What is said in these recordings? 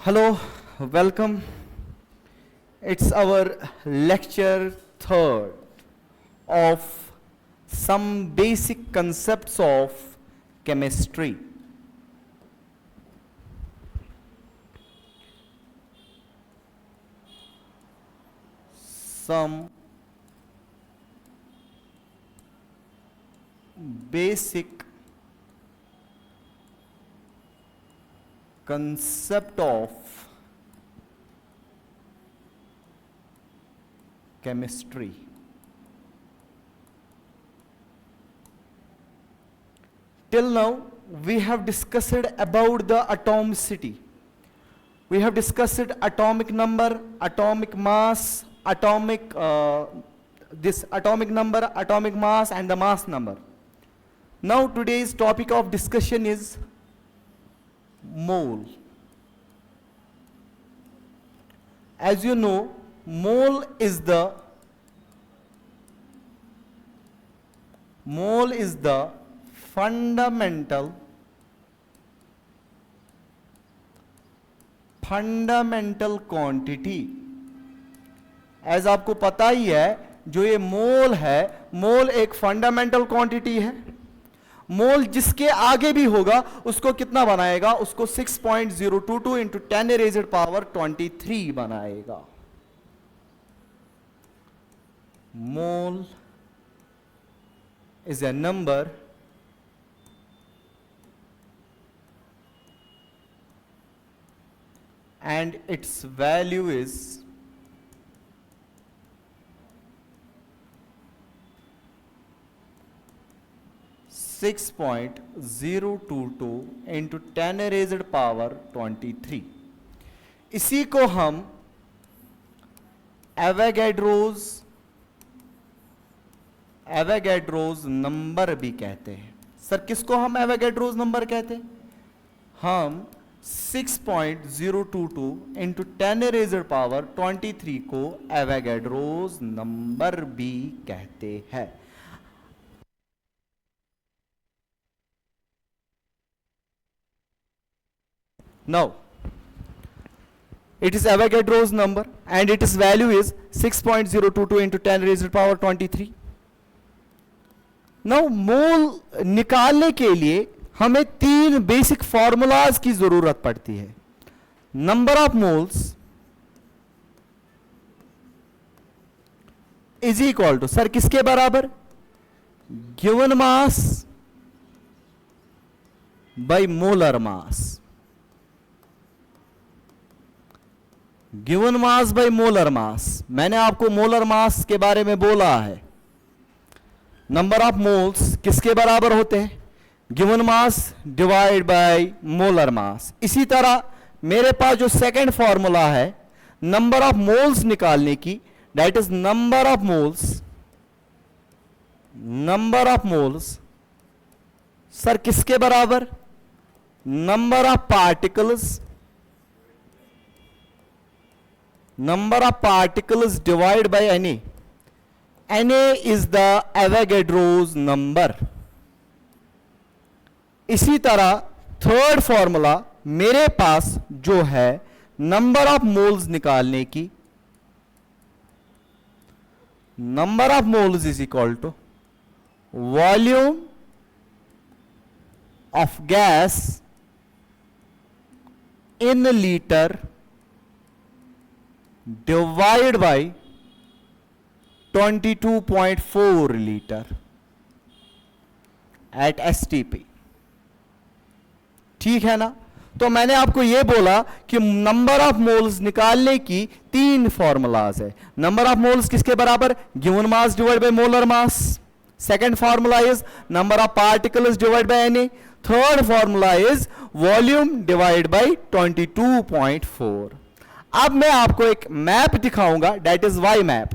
Hello, welcome. It's our lecture third of some basic concepts of chemistry. Some basic concept of chemistry. Till now, we have discussed about the atomicity. We have discussed atomic number, atomic mass, atomic number, atomic mass, and the mass number. Now, today's topic of discussion is mole. As you know, mole is the fundamental quantity. As आपको पता ही है, जो ये मोल है, मोल एक fundamental quantity है. मोल जिसके आगे भी होगा उसको कितना बनाएगा? उसको 6.022 इंटू 10 रेज़ड पावर 23 बनाएगा. मोल is a number and its value is 6.022 into 10 raised power 23. इसी को हम एवोगैड्रोज नंबर भी कहते हैं. सर किसको हम एवोगैड्रोज नंबर कहते हैं? हम 6.022 इंटू 10 रेज़ड पावर 23 को एवोगैड्रोज नंबर भी कहते हैं. Now, it is Avogadro's number and its value is 6.022 into 10 raised to the power 23. Now, मोल निकालने के लिए हमें तीन बेसिक फॉर्मूलाज की जरूरत पड़ती है. Number of moles is equal to, sir किसके बराबर? Given mass by molar mass. Given mass by molar mass. मैंने आपको मोलर मास के बारे में बोला है. नंबर ऑफ मोल्स किसके बराबर होते हैं? Given mass divide by molar मास. इसी तरह मेरे पास जो सेकंड फॉर्मूला है नंबर ऑफ मोल्स निकालने की, that is number of moles. Sir किसके बराबर? Number of particles divided by Na. Na is the Avogadro's number. इसी तरह थर्ड फॉर्मूला मेरे पास जो है नंबर ऑफ मोल्स निकालने की, number of moles is equal to volume of gas in litre divide by 22.4 litre at STP. ठीक है ना? तो मैंने आपको यह बोला कि नंबर ऑफ मोल्स निकालने की तीन फॉर्मूलाज है. नंबर ऑफ मोल्स किसके बराबर? Given mass divide by molar mass. Second formula is number of particles divide by Na. Third formula is volume divide by 22.4. अब मैं आपको एक मैप दिखाऊंगा, that is Y map.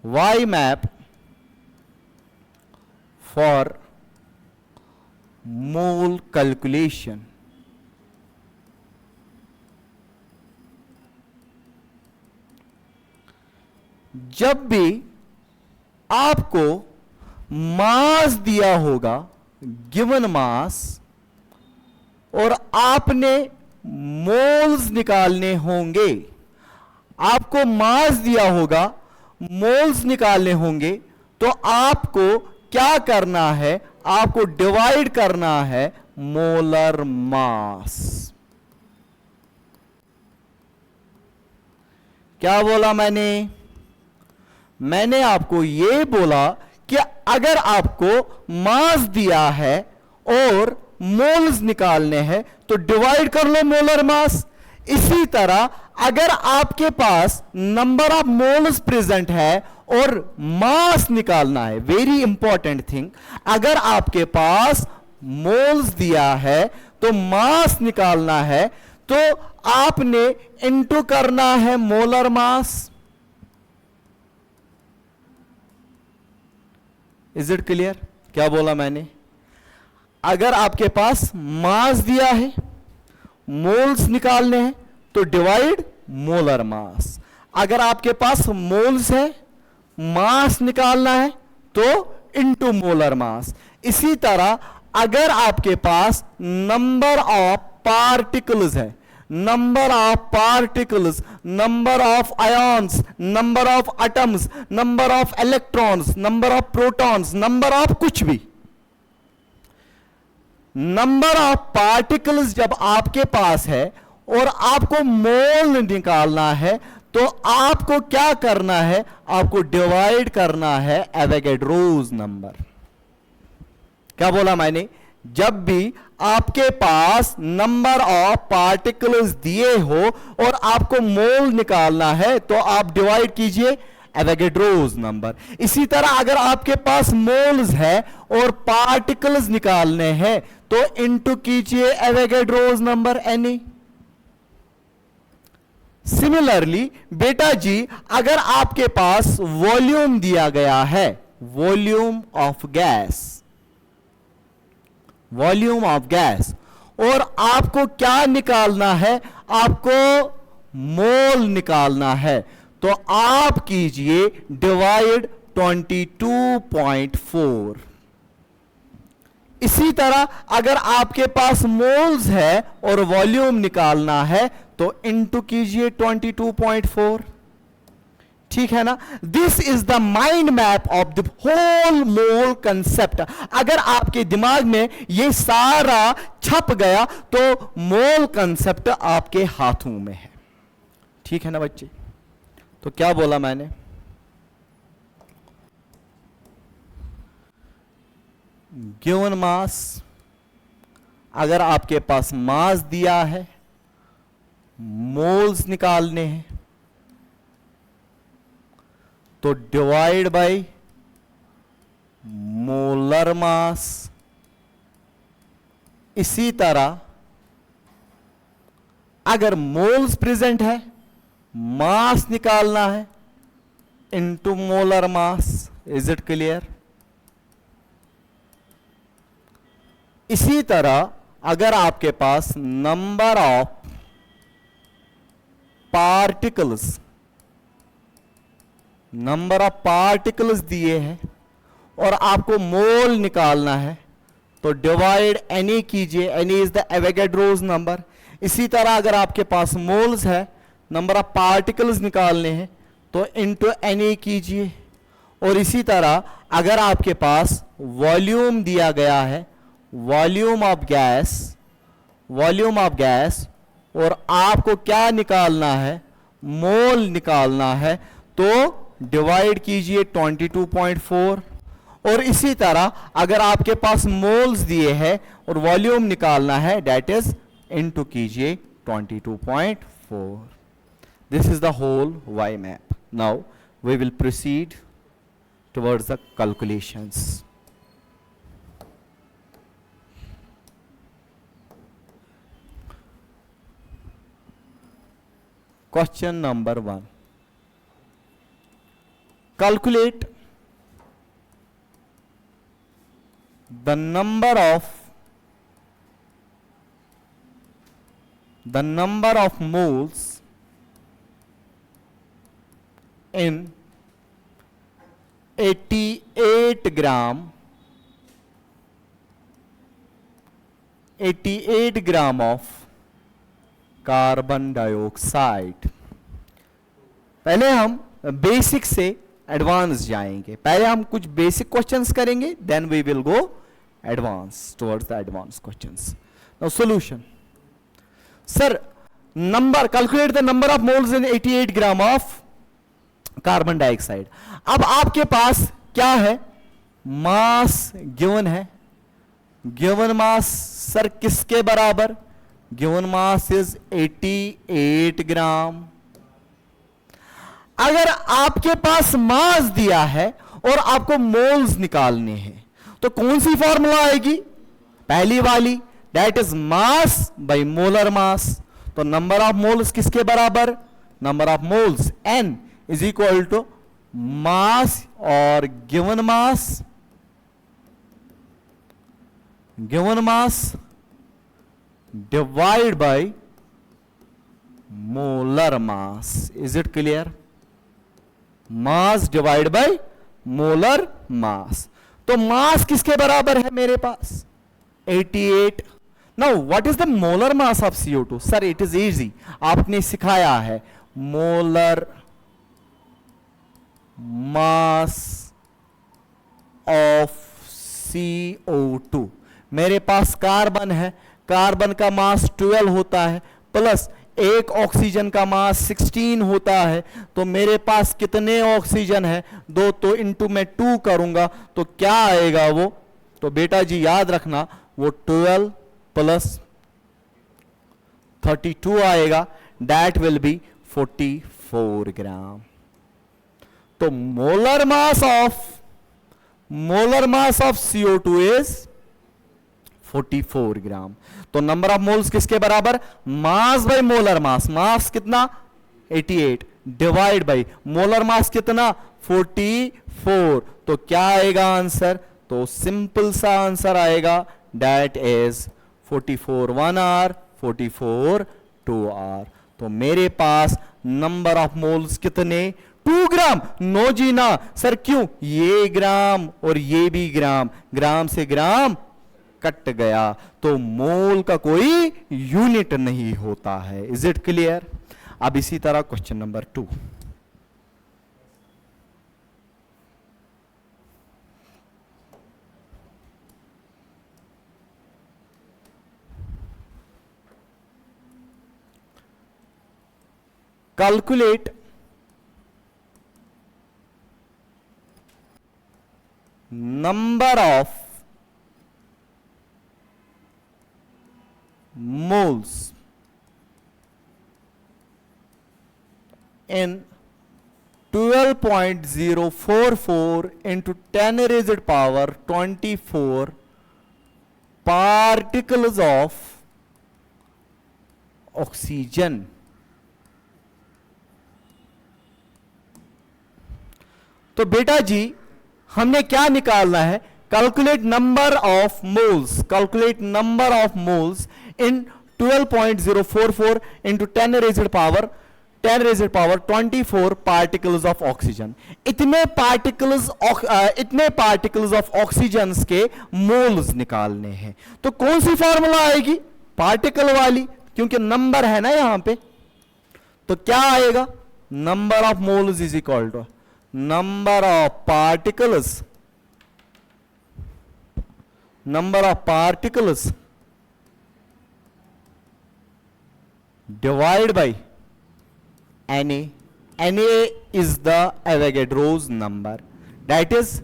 Y map for mole calculation. जब भी आपको मास दिया होगा, गिवन मास, और आपने मोल्स निकालने होंगे। आपको मास दिया होगा, मोल्स निकालने होंगे, तो आपको क्या करना है? आपको डिवाइड करना है मोलर मास। क्या बोला मैंने? मैंने आपको यह बोला कि अगर आपको मास दिया है और मोल्स निकालने हैं तो डिवाइड कर लो मोलर मास। इसी तरह अगर आपके पास नंबर ऑफ मोल्स प्रेजेंट है और मास निकालना है, वेरी इंपॉर्टेंट थिंग, अगर आपके पास मोल्स दिया है तो मास निकालना है, तो आपने इनटू करना है molar mass. Is it clear? क्या बोला मैंने? अगर आपके पास मास दिया है, मोल्स निकालने हैं, तो डिवाइड मोलर मास। अगर आपके पास मोल्स है, मास निकालना है, तो इनटू मोलर मास। इसी तरह अगर आपके पास नंबर ऑफ पार्टिकल्स है, number of particles, number of ions, number of atoms, number of electrons, number of protons, number of कुछ भी, नंबर ऑफ पार्टिकल्स जब आपके पास है और आपको मोल निकालना है, तो आपको क्या करना है? आपको डिवाइड करना है एवोगैड्रोस नंबर। क्या बोला मैंने? जब भी आपके पास नंबर ऑफ पार्टिकल्स दिए हो और आपको मोल निकालना है, तो आप डिवाइड कीजिए एवोगैड्रोस नंबर। इसी तरह अगर आपके पास मोल्स है और पार्टिकल्स निकालने हैं, तो इनटू कीजिए एवोगैड्रोस नंबर एन। सिमिलरली बेटा जी, अगर आपके पास वॉल्यूम दिया गया है, volume of gas, volume of gas, और आपको क्या निकालना है? आपको मोल निकालना है, तो आप कीजिए डिवाइड 22.4। इसी तरह अगर आपके पास मोल्स है और वॉल्यूम निकालना है, तो इनटू कीजिए 22.4। ठीक है ना? This is the mind map of the whole mole concept. अगर आपके दिमाग में यह सारा छप गया, तो मोल कंसेप्ट आपके हाथों में है। ठीक है ना बच्चे? तो क्या बोला मैंने? गिवन मास, अगर आपके पास मास दिया है, मोल्स निकालने हैं, तो डिवाइड बाय मोलर मास। इसी तरह अगर मोल्स प्रेजेंट है, मास निकालना है, into molar mass. Is it clear? इसी तरह अगर आपके पास number of particles, number of particles दिए हैं और आपको मोल निकालना है, तो डिवाइड एनी कीजिए, NA is the Avogadro's number. इसी तरह अगर आपके पास मोल्स है, नंबर ऑफ पार्टिकल्स निकालने हैं, तो इनटू एनी कीजिए। और इसी तरह अगर आपके पास वॉल्यूम दिया गया है, volume of gas, volume of gas, और आपको क्या निकालना है? मोल निकालना है, तो डिवाइड कीजिए 22.4। और इसी तरह अगर आपके पास मोल्स दिए हैं और वॉल्यूम निकालना है, दैट इज इनटू कीजिए 22.4। This is the whole Y map. Now we will proceed towards the calculations. Question number 1. Calculate the number of moles in 88 gram 88 gram of carbon dioxide. पहले हम basic से advance जाएंगे। पहले हम कुछ basic questions करेंगे, then we will go advance towards the advance questions. Now solution. Sir number, calculate the number of moles in 88 gram of carbon dioxide. अब आपके पास क्या है, मास गिवन है। गिवन मास सर किसके बराबर, गिवन मास इज 88 ग्राम। अगर आपके पास मास दिया है और आपको मोल्स निकालने हैं तो कौन सी फॉर्मूला आएगी, पहली वाली, that is mass by molar mass. तो नंबर ऑफ मोल्स किसके बराबर, number of moles n is equal to mass और given mass divide by molar mass. Is it clear, mass divide by molar mass. तो mass किसके बराबर है मेरे पास 88। Now what is the molar mass of CO2? Sir it is easy, आपने सिखाया है मोलर मास ऑफ CO2। मेरे पास कार्बन है, कार्बन का मास 12 होता है, प्लस एक ऑक्सीजन का मास 16 होता है। तो मेरे पास कितने ऑक्सीजन है, दो, तो इंटू में 2 करूंगा तो क्या आएगा वो, तो बेटा जी याद रखना वो 12 प्लस 32 आएगा, दैट विल बी 44 ग्राम। तो molar mass of CO2 is 44 ग्राम। तो नंबर ऑफ मोल्स किसके बराबर, मास बाय मोलर मास, मास कितना 88 डिवाइड बाय मोलर मास कितना 44। तो क्या आएगा आंसर, तो सिंपल सा आंसर आएगा, दैट इज 44 1 R 44 2 R। तो मेरे पास नंबर ऑफ मोल्स कितने 2 ग्राम। नो जी ना सर, क्यों, ये ग्राम और ये भी ग्राम, ग्राम से ग्राम कट गया, तो मोल का कोई यूनिट नहीं होता है। Is it clear. अब इसी तरह question number 2। Calculate number of moles in 12.044 into 10 raised power 24 particles of oxygen। तो बेटा जी हमने क्या निकालना है, calculate number of moles, calculate number of moles in 12.044 into 10 raised power 24 particles of oxygen। इतने particles of oxygen के moles निकालने हैं। तो कौन सी फॉर्मूला आएगी, पार्टिकल वाली, क्योंकि नंबर है ना यहां पे। तो क्या आएगा, number of moles is equal to number of particles divide by Na। Na is the Avogadro's number, that is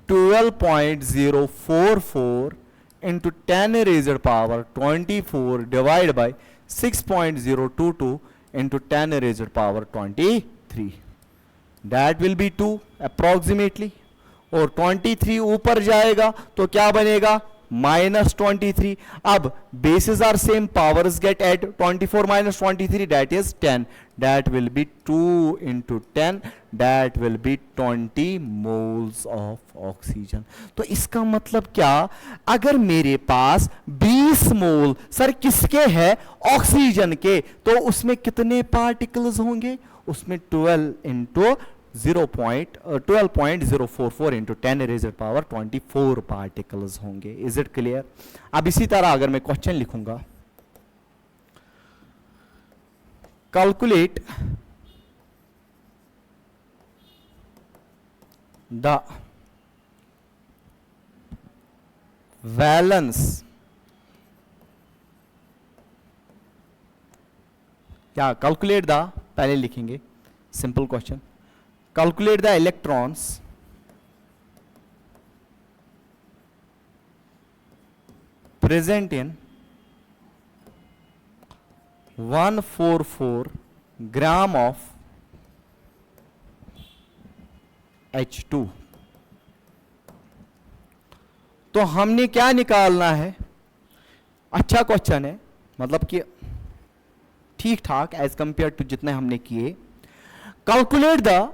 12.044 into 10 raised power 24 divided by 6.022 into 10 raised power 23, that will be 2 approximately। और 23 ऊपर जाएगा तो क्या बनेगा -23। अब bases are same, powers get add, 24 minus 23 that is 10, that will be 2 into 10, that will be 20 moles of oxygen। तो इसका मतलब क्या, अगर मेरे पास 20 मोल सर किसके है, ऑक्सीजन के, तो उसमें कितने पार्टिकल्स होंगे, उसमें 12 into 12.044 इंटू 10⁻⁴ पार्टिकल्स होंगे। Is it clear? अब इसी तरह अगर मैं क्वेश्चन लिखूंगा, कैलकुलेट द वैलेंस, क्या कैलकुलेट द, पहले लिखेंगे simple question, calculate the electrons present in 144 gram of H2। तो हमने क्या निकालना है? अच्छा क्वेश्चन है, मतलब कि ठीक ठाक एज कंपेयर टू जितने हमने किए। Calculate the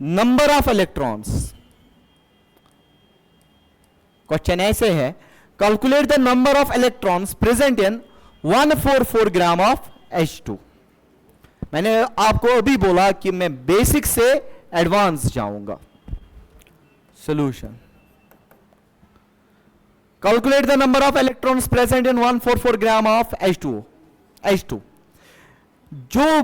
number of electrons, question ऐसे है, calculate the number of electrons present in 144 gram of H2। मैंने आपको अभी बोला कि मैं बेसिक से एडवांस जाऊंगा। Solution, calculate the number of electrons present in 144 gram of H2। जो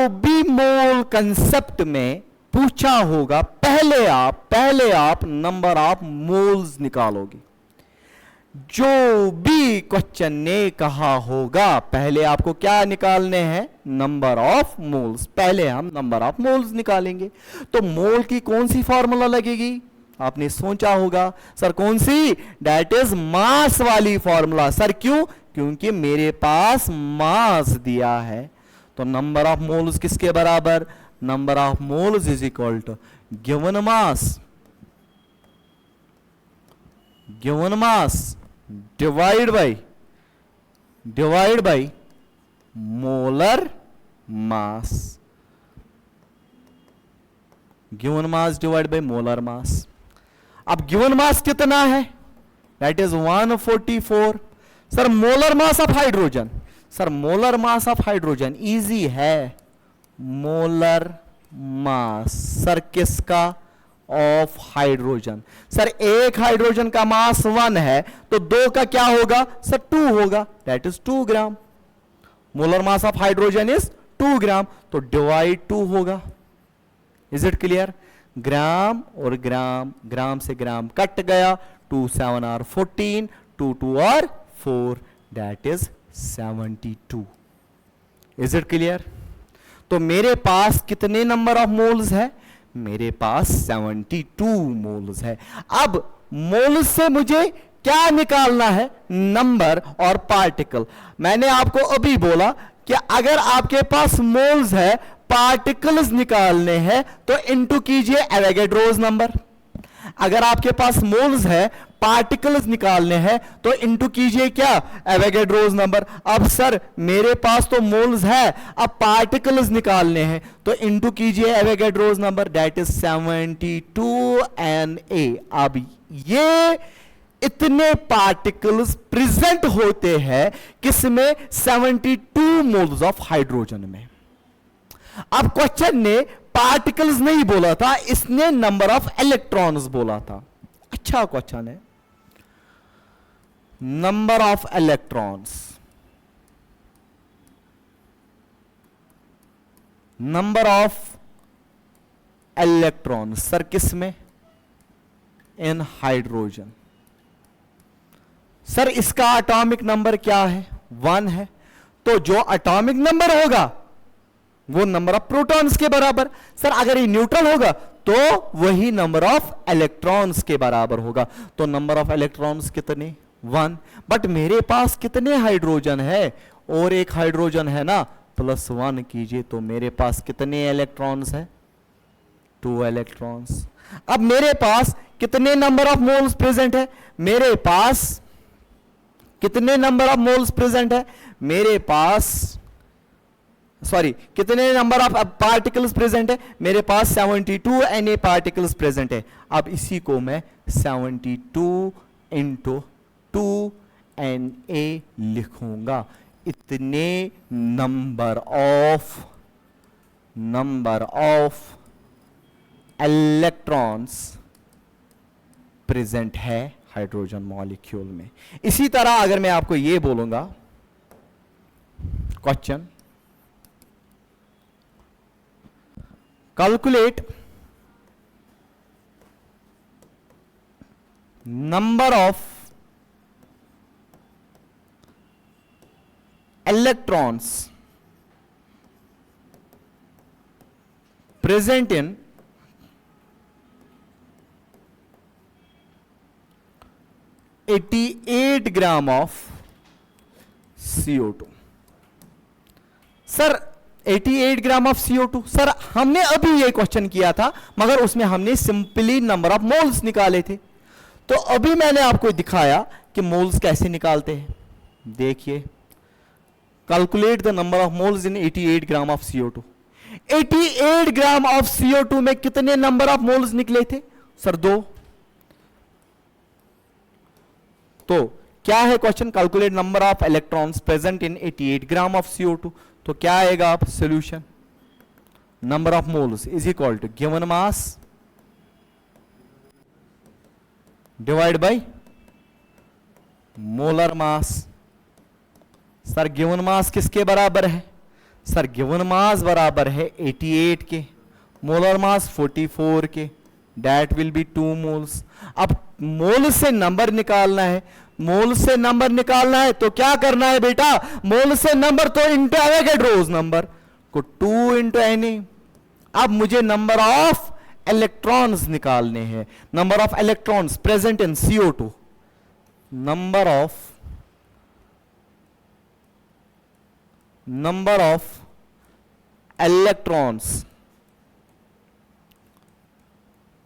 भी मोल कंसेप्ट में पूछा होगा, पहले आप नंबर ऑफ मोल्स निकालोगे। जो भी क्वेश्चन ने कहा होगा, पहले आपको क्या निकालने हैं? Number of moles. पहले हम नंबर ऑफ मोल्स निकालेंगे। तो मोल की कौन सी फॉर्मूला लगेगी? आपने सोचा होगा, सर कौन सी? दैट इज मास वाली फॉर्मूला। सर क्यों? क्योंकि मेरे पास मास दिया है। तो नंबर ऑफ मोल्स किसके बराबर? Number of moles is equal to given mass divide by molar mass. Given mass divide by molar mass. अब गिवन मास कितना है? That is 144। Sir molar mass of hydrogen, sir molar mass of hydrogen easy है। Molar mass sir किसका? Of hydrogen. Sir एक hydrogen का mass 1 है, तो 2 का क्या होगा? सर 2 होगा, that is 2 gram. Molar mass of hydrogen is 2 ग्राम, तो डिवाइड 2 होगा। Is it clear? ग्राम और ग्राम से ग्राम कट गया, 2 7 और 14, 2 2 और 4, that is 72। Is it clear? तो मेरे पास कितने नंबर ऑफ मोल्स है? मेरे पास 72 मोल्स है। अब मोल्स से मुझे क्या निकालना है? नंबर और पार्टिकल। मैंने आपको अभी बोला कि अगर आपके पास मोल्स है, पार्टिकल्स निकालने हैं, तो इनटू कीजिए एवोगैड्रोस नंबर। अगर आपके पास मोल्स है, पार्टिकल्स निकालने हैं, तो इनटू कीजिए क्या? Avogadro's number. अब सर मेरे पास तो मोल्स है, अब पार्टिकल्स निकालने हैं, तो इनटू कीजिए Avogadro's number, that is 72 Na। अब ये इतने पार्टिकल्स प्रेजेंट होते हैं किसमें? 72 मोल्स ऑफ हाइड्रोजन में। अब क्वेश्चन ने पार्टिकल्स नहीं बोला था, इसने नंबर ऑफ इलेक्ट्रॉन्स बोला था। अच्छा क्वेश्चन है। Number of electrons, number of electron sir किस में? इन हाइड्रोजन। सर इसका एटॉमिक नंबर क्या है? 1 है। तो जो एटॉमिक नंबर होगा वो नंबर ऑफ प्रोटॉन्स के बराबर। सर अगर ये न्यूट्रल होगा तो वही नंबर ऑफ इलेक्ट्रॉन्स के बराबर होगा। तो नंबर ऑफ इलेक्ट्रॉन्स कितने? 1। बट मेरे पास कितने हाइड्रोजन है? और एक हाइड्रोजन है ना, +1 कीजिए, तो मेरे पास कितने इलेक्ट्रॉन्स है? 2 इलेक्ट्रॉन्स। अब मेरे पास कितने नंबर ऑफ मोल्स प्रेजेंट है? मेरे पास कितने नंबर ऑफ मोल्स प्रेजेंट है? मेरे पास कितने नंबर ऑफ पार्टिकल्स प्रेजेंट है? मेरे पास 72 Na पार्टिकल्स प्रेजेंट है। अब इसी को मैं 72 × 2 Na लिखूंगा। इतने नंबर ऑफ इलेक्ट्रॉन्स प्रेजेंट है हाइड्रोजन मॉलिक्यूल में। इसी तरह अगर मैं आपको यह बोलूंगा question, calculate number of electrons present in (88 gram of CO2। Sir 88 gram of CO2, sir हमने अभी ये क्वेश्चन किया था मगर उसमें हमने सिंपली नंबर ऑफ मोल्स निकाले थे। तो अभी मैंने आपको दिखाया कि मोल्स कैसे निकालते हैं। देखिए, calculate the number of moles in 88 gram of CO2। 88 gram of CO2 में कितने नंबर ऑफ मोल्स निकले थे? सर 2। तो क्या है question? Calculate number of electrons present in 88 gram of CO2। तो क्या आएगा आप solution? Number of moles is equal to given mass divide by molar mass. Sir given mass किसके बराबर है? सर गिवन मास बराबर है 88 के, मोलर मास 44 के, दैट विल बी 2 मोल्स। अब मोल से नंबर निकालना है, मोल से नंबर निकालना है तो क्या करना है बेटा? मोल से नंबर तो इंटू एवोगैड्रोस नंबर को 2 इंटू Na। अब मुझे नंबर ऑफ इलेक्ट्रॉन्स निकालने हैं, number of electrons present in CO2। Number of electrons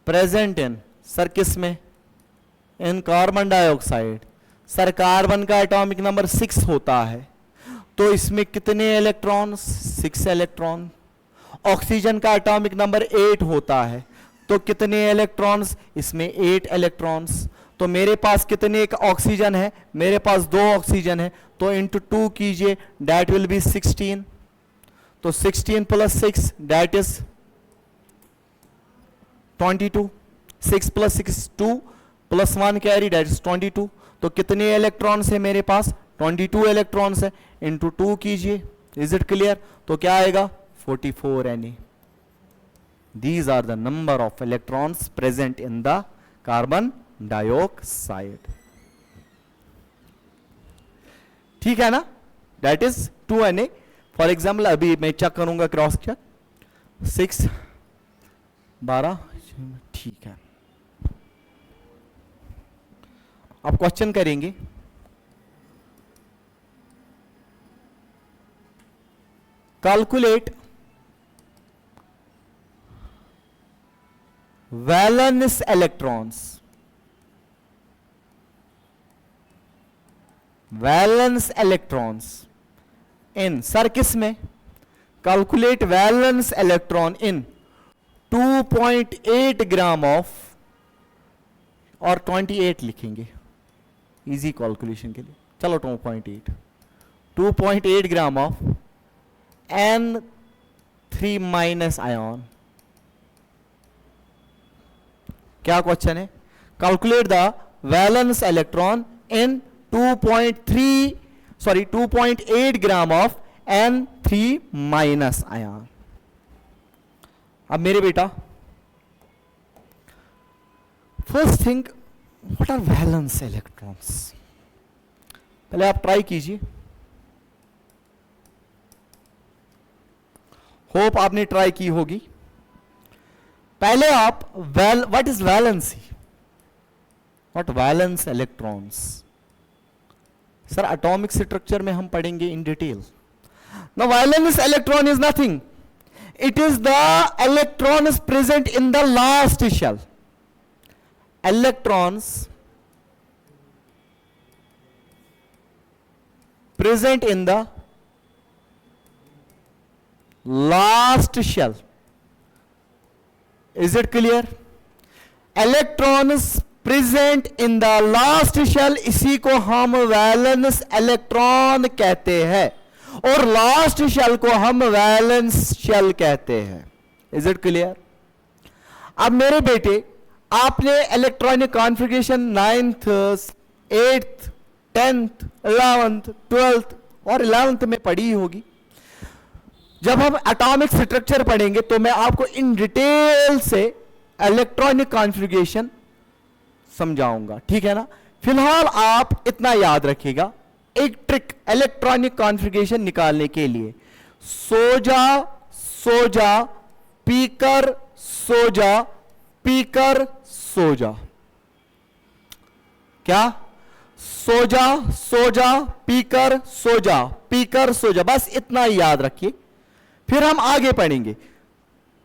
present in, sir किस में? इन कार्बन डाइऑक्साइड। सर कार्बन का एटॉमिक नंबर 6 होता है, तो इसमें कितने इलेक्ट्रॉन्स? 6 इलेक्ट्रॉन। ऑक्सीजन का एटॉमिक नंबर 8 होता है, तो कितने इलेक्ट्रॉन्स? इसमें 8 इलेक्ट्रॉन्स। तो मेरे पास कितने ऑक्सीजन है? मेरे पास 2 ऑक्सीजन है, तो इंटू 2 कीजिए, दैट विल बी 16। तो 16 plus 6 that is 22। 6 plus 6 2 plus 1 carry that is 22। तो कितने इलेक्ट्रॉन्स है मेरे पास? 22 इलेक्ट्रॉन्स है, इंटू 2 कीजिए। Is it clear? तो क्या आएगा? 44 Na। These are the number of electrons present in the carbon dioxide। ठीक है ना? That is 2 Na। For example अभी मैं चेक करूंगा क्रॉस चेक, 6 12। ठीक है, अब क्वेश्चन करेंगे। Calculate valence electrons, valence electrons in, sir किस में? Calculate valence electron in 2.8 gram of, और 28 लिखेंगे इजी कैलकुलेशन के लिए। चलो 2.8 gram of N3 minus ion. क्या क्वेश्चन है? Calculate the valence electron in 2.8 gram of N3 minus ion. अब मेरे बेटा, first thing what are valence electrons? पहले आप ट्राई कीजिए, होप आपने ट्राई की होगी। पहले आप what is valency, what valence electrons? Sir atomic structure में हम पढ़ेंगे in detail. Now valence electron is nothing, it is the electrons present in the last shell। electrons present in the last shell। is it clear? electrons present in the last shell, इसी को हम valence electron कहते हैं, और last shell को हम valence shell कहते हैं। Is it clear? अब मेरे बेटे, आपने electronic configuration 9th 8th 10th 11th 12th और 11th में पढ़ी होगी। जब हम एटॉमिक स्ट्रक्चर पढ़ेंगे तो मैं आपको इन डिटेल से इलेक्ट्रॉनिक कॉन्फ़िगरेशन समझाऊंगा, ठीक है ना। फिलहाल आप इतना याद रखिएगा, एक ट्रिक इलेक्ट्रॉनिक कॉन्फ़िगरेशन निकालने के लिए, सोजा सोजा पीकर सोजा पीकर सोजा, क्या, सोजा सोजा पीकर सोजा पीकर सोजा, बस इतना ही याद रखिए। फिर हम आगे पढ़ेंगे,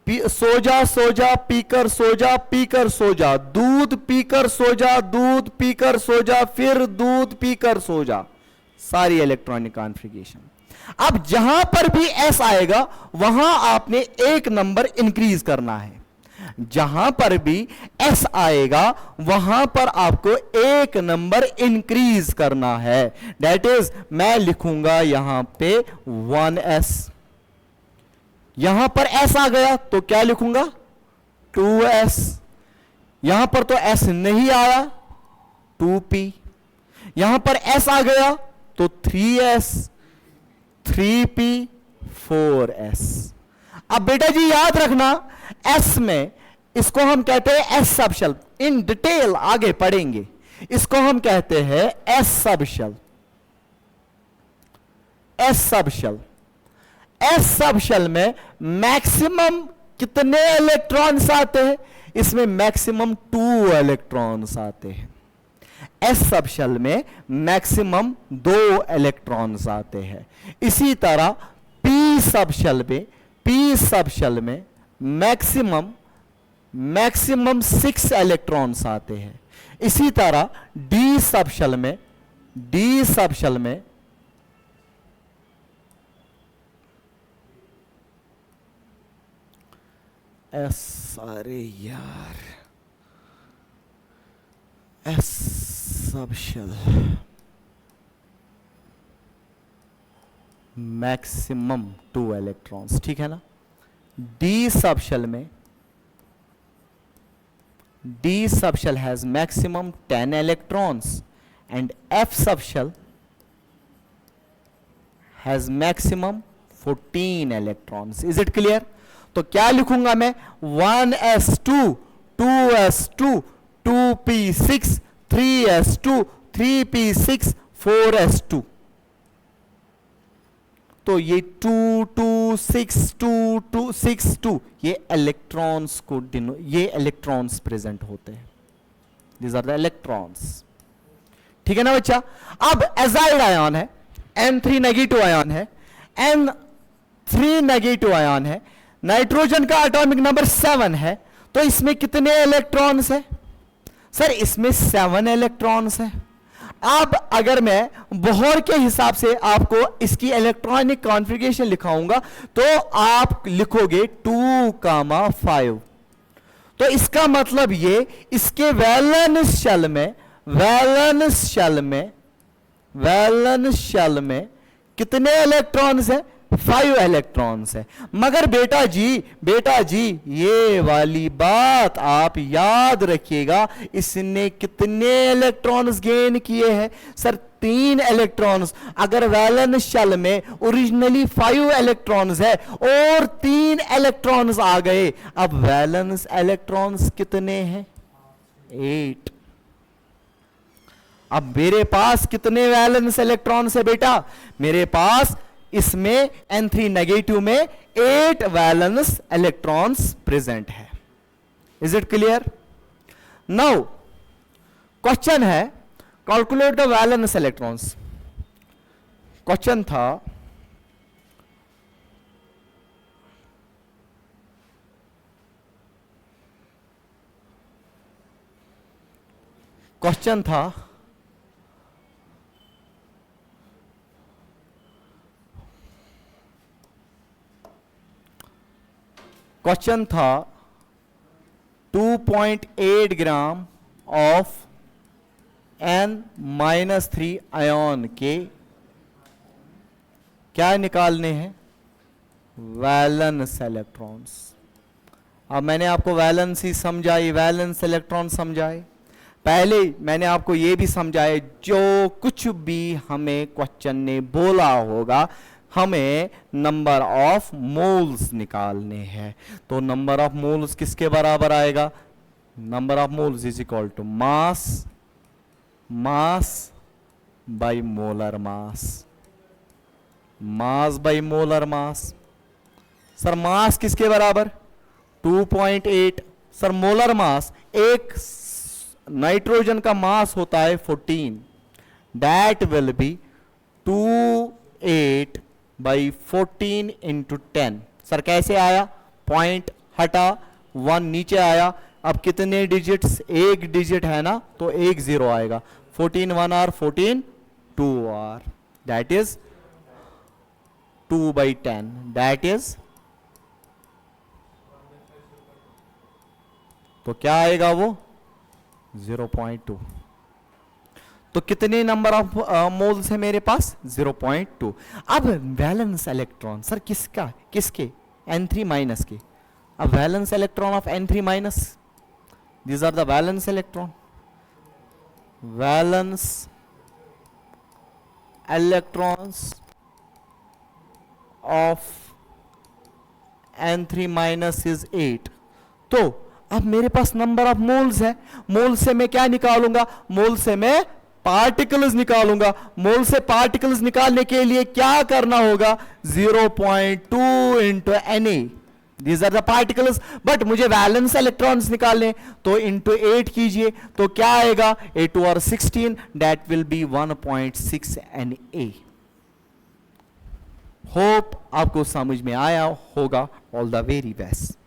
सोजा सोजा पीकर सोजा पीकर सोजा, दूध पीकर सोजा दूध पीकर सोजा, फिर दूध पीकर सोजा, सारी इलेक्ट्रॉनिक कॉन्फ़िगरेशन। अब जहां पर भी एस आएगा वहां आपने एक नंबर इंक्रीज करना है, जहां पर भी एस आएगा वहां पर आपको एक नंबर इंक्रीज करना है। दैट इज, मैं लिखूंगा यहां पे 1s, यहां पर एस आ गया तो क्या लिखूंगा, 2s, यहां पर तो एस नहीं आया, 2p, यहां पर एस आ गया तो 3s, 3p, 4s। अब बेटा जी याद रखना, एस में इसको हम कहते हैं एस सब शब्द, इन डिटेल आगे पढ़ेंगे, इसको हम कहते हैं एस सब शब्द, एस सब शब्द। एस सब शेल में मैक्सिमम कितने इलेक्ट्रॉन्स आते हैं, इसमें मैक्सिमम 2 इलेक्ट्रॉन्स आते हैं। एस सब शेल में मैक्सिमम 2 इलेक्ट्रॉन्स आते हैं। इसी तरह पी सब शेल में मैक्सिमम 6 इलेक्ट्रॉन्स आते हैं। इसी तरह डी सब शेल में अरे यार, एस सब शेल मैक्सिमम 2 इलेक्ट्रॉन्स, ठीक है ना। D sub shell has maximum 10 electrons and F sub shell has maximum 14 electrons. Is it clear? तो क्या लिखूंगा मैं, 1s2 2s2 2p6 3s2 3p6 4s2। तो ये 2 2 6 2 2 6 2 ये इलेक्ट्रॉन्स को ये इलेक्ट्रॉन्स प्रेजेंट होते हैं, दीज आर द इलेक्ट्रॉन्स, ठीक है ना बच्चा। अब एजाइड आयन है, N3 नेगेटिव आयन है, N3 नेगेटिव आयन है, नाइट्रोजन का एटॉमिक नंबर 7 है, तो इसमें कितने इलेक्ट्रॉन्स है सर, इसमें 7 इलेक्ट्रॉन्स है। अब अगर मैं बोहर के हिसाब से आपको इसकी इलेक्ट्रॉनिक कॉन्फ़िगरेशन लिखाऊंगा तो आप लिखोगे 2,5। तो इसका मतलब ये, इसके वैलेंस शेल में कितने इलेक्ट्रॉन्स है, 5 इलेक्ट्रॉन्स है। मगर बेटा जी ये वाली बात आप याद रखिएगा, इसने कितने इलेक्ट्रॉन्स गेन किए हैं सर, 3 इलेक्ट्रॉन्स। अगर वैलेंस शेल में ओरिजिनली 5 इलेक्ट्रॉन्स है और 3 इलेक्ट्रॉन्स आ गए, अब वैलेंस इलेक्ट्रॉन्स कितने हैं, 8। अब मेरे पास कितने वैलेंस इलेक्ट्रॉन्स है बेटा, मेरे पास इसमें N3 नेगेटिव में 8 वैलेंस इलेक्ट्रॉन्स प्रेजेंट है। Is it clear? Now question है, calculate the valence electrons. Question था क्वेश्चन था 2.8 ग्राम ऑफ N-3 आयन के क्या निकालने हैं, वैलेंस इलेक्ट्रॉन्स। अब मैंने आपको वैलेंसी समझाई, वैलेंस इलेक्ट्रॉन समझाए, पहले मैंने आपको ये भी समझाया जो कुछ भी हमें क्वेश्चन ने बोला होगा हमें नंबर ऑफ मोल्स निकालने हैं। तो नंबर ऑफ मोल्स किसके बराबर आएगा? Number of moles is equal to mass, mass by molar mass, mass by molar mass. Sir mass किसके बराबर? 2.8। सर मोलर मास, एक नाइट्रोजन का मास होता है 14, that will be 28 by 14 into 10। Sir कैसे आया? पॉइंट हटा, 1 नीचे आया। अब कितने डिजिट्स? एक डिजिट है ना, तो एक जीरो आएगा। 14 1 are 14 2 are, that is 2 by 10, that is, तो क्या आएगा वो? 0.2। तो कितने नंबर ऑफ मोल्स है मेरे पास? 0.2। अब वैलेंस इलेक्ट्रॉन सर किसका? किसके? N3 माइनस के। अब valence electron of N3 minus, these are the valence electron, valence electrons of N3 minus is 8। तो अब मेरे पास नंबर ऑफ मोल्स है, मोल से मैं क्या निकालूंगा? मोल से मैं पार्टिकल्स निकालूंगा। मोल से पार्टिकल्स निकालने के लिए क्या करना होगा? 0.2 into Na, these are the particles. But मुझे वैलेंस इलेक्ट्रॉन्स निकालने, तो इंटू 8 कीजिए, तो क्या आएगा? 8 और 16, that will be 1.6 Na। Hope आपको समझ में आया होगा। All the very best.